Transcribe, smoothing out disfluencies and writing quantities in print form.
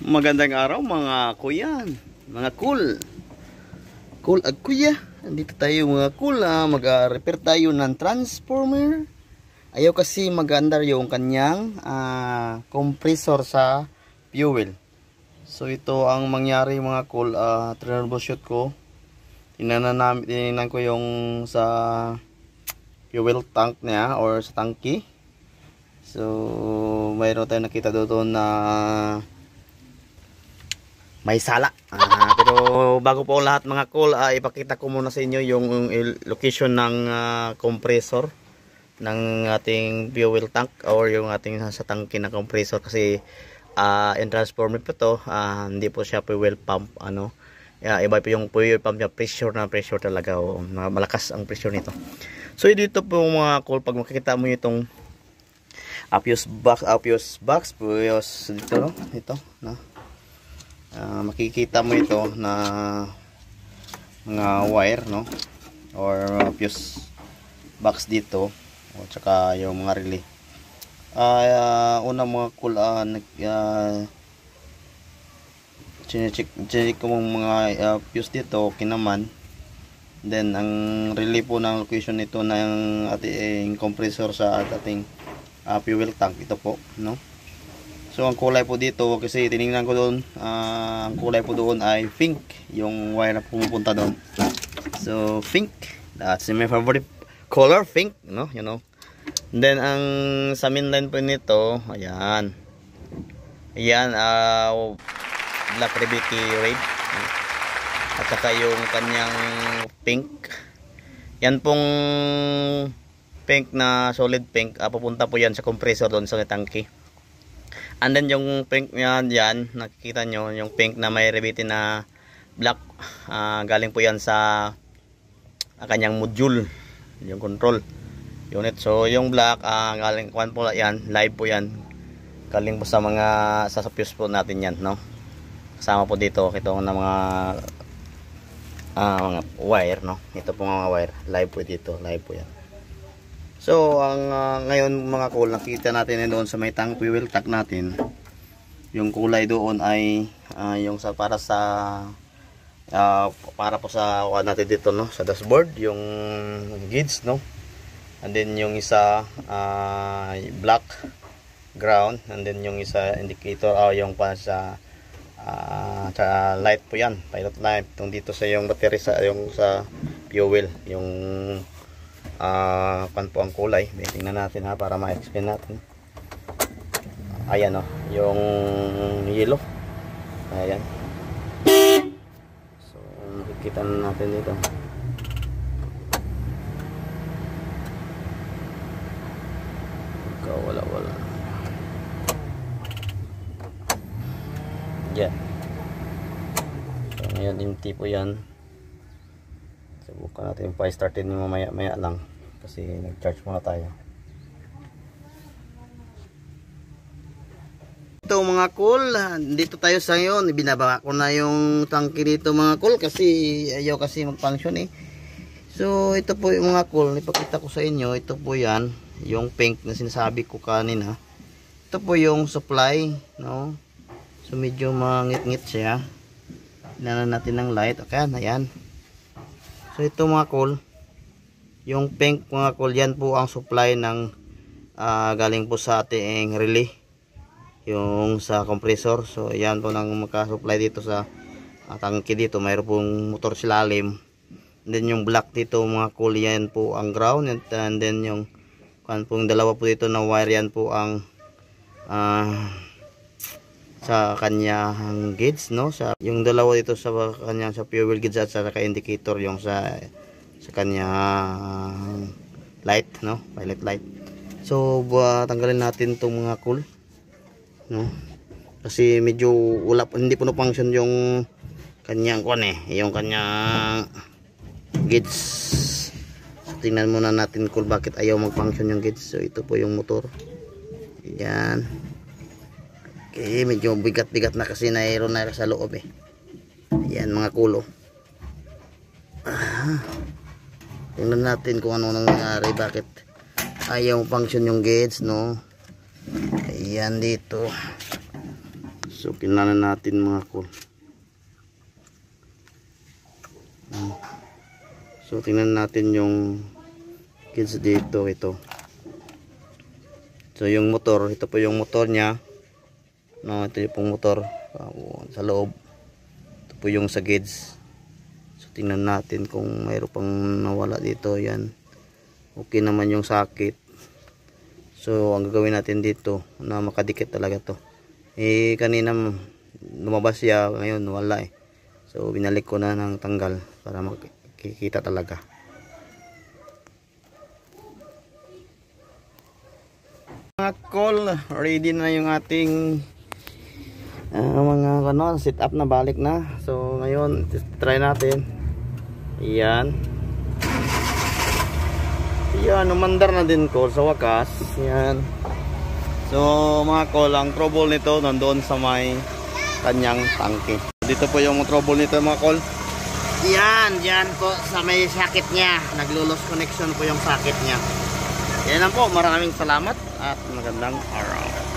Magandang araw mga kuya, mga cool at kuya. Andito tayo mga cool, mag-repair tayo ng transformer. Ayaw kasi magandar yung kanyang compressor sa fuel. So ito ang mangyari mga cool, troubleshoot ko. Tinignan ko yung sa fuel tank niya or sa tangki. So mayroon tayong nakita doon na may sala. Pero bago po lahat mga cool, ipakita ko muna sa inyo yung location ng compressor ng ating fuel tank or yung ating sa tangke na compressor, kasi in transformer po to, hindi po siya fuel pump. Iba po yung fuel pump niya, pressure talaga, malakas ang pressure nito. So dito po mga cool, pag makikita mo itong fuse box po dito, no? Ito no? Makikita mo ito na mga wire, no, or fuse box dito, o tsaka yung mga relay. Una mga cool, check ko mga fuse dito, okay naman. Then ang relay po ng location nito ng ating compressor sa ating fuel tank, ito po, no. So ang kulay po dito, kasi tiningnan ko doon, ang kulay po doon ay pink, yung wire na pumupunta doon. So pink, that's my favorite color, pink, no, you know. And then ang sa main line po nito, ayan, black Rebecca red, at saka yung kanyang pink. Yan pong pink na solid pink, pupunta po yan sa compressor doon sa tangke. And then yung pink yan, nakikita nyo yung pink na may Rebecca na black, galing po yan sa kanyang module, yung control unit. So yung black, galing kwan po yan, live po yan, galing po sa mga sa fuse po natin yan, no. Kasama po dito ito na mga wire, no. Ito po mga wire, live po dito, live po yan. So ang ngayon mga cool, nakita natin doon sa may tank fuel tank natin, yung kulay doon ay yung para po sa natin dito, no, sa dashboard, yung gauge, no. And then yung isa black ground, and then yung isa indicator, yung pa sa light po yan, pilot light. Itong dito sa yung battery, sa yung sa fuel, yung pan po ang kulay. Tingnan natin para ma-explain natin. Ayan, no, yung yellow, ayan. So makikita na natin dito. Wala yan. So ngayon empty po yan. Subukan natin pa-startin mo maya lang, kasi nag-charge muna tayo. Ito mga cool, dito tayo sa ngayon. Binababa ko na yung tangke dito mga cool, kasi ayaw kasi mag-function eh. So ito po yung mga cool, ipakita ko sa inyo. Ito po yan, yung pink na sinasabi ko kanina. Ito po yung supply, no. So medyo mangit-ngit siya. Inanan natin ng light. Okay, ayan. So ito mga cool, yung pink mga cool, yan po ang supply ng galing po sa ating relay, yung sa compressor. So yan po nang magka-supply dito sa tangke dito. Mayroon pong motor silalim. And then yung black dito mga cool, yan po ang ground. And then yung dalawa po dito na wire, yan po ang sa kanyang gauge, no. Yung dalawa dito sa kanyang sa fuel gauge at sa indicator yung sa kanyang light, no, pilot light. So tanggalin natin itong mga cool, no, kasi medyo hindi po function yung kanyang yung kanyang gauge. So tingnan muna natin cool, bakit ayaw mag-function yung gauge. So ito po yung motor, yan. Okay, medyo bigat-bigat na kasi mayroon na sa loob eh. Ayan mga kulo. Tingnan natin kung ano nangyari, bakit ayaw function yung gauge, no. Ayan dito. So kailangan natin mga kol. So tingnan natin yung kids dito. Ito, so yung motor, ito po yung motor nya, no, ito yung pong motor sa loob. Ito po yung sa gauge. So tingnan natin kung mayroon pang nawala dito. Yan, okay naman yung sakit. So ang gagawin natin dito na makadikit talaga to, kanina lumabas siya, ngayon wala so binalik ko na ng tanggal para makikita talaga. Mga kol, ready na yung ating mga set up na, balik na. So ngayon try natin. Yan, umandar na din kol sa wakas. Yan. So mga kol, ang trouble nito nandoon sa may kanyang tangke. Dito po yung trouble nito mga kol. Yan, dyan po sa may sakit niya. Naglulos connection po yung sakit niya. Yan lang po, maraming salamat at magandang araw.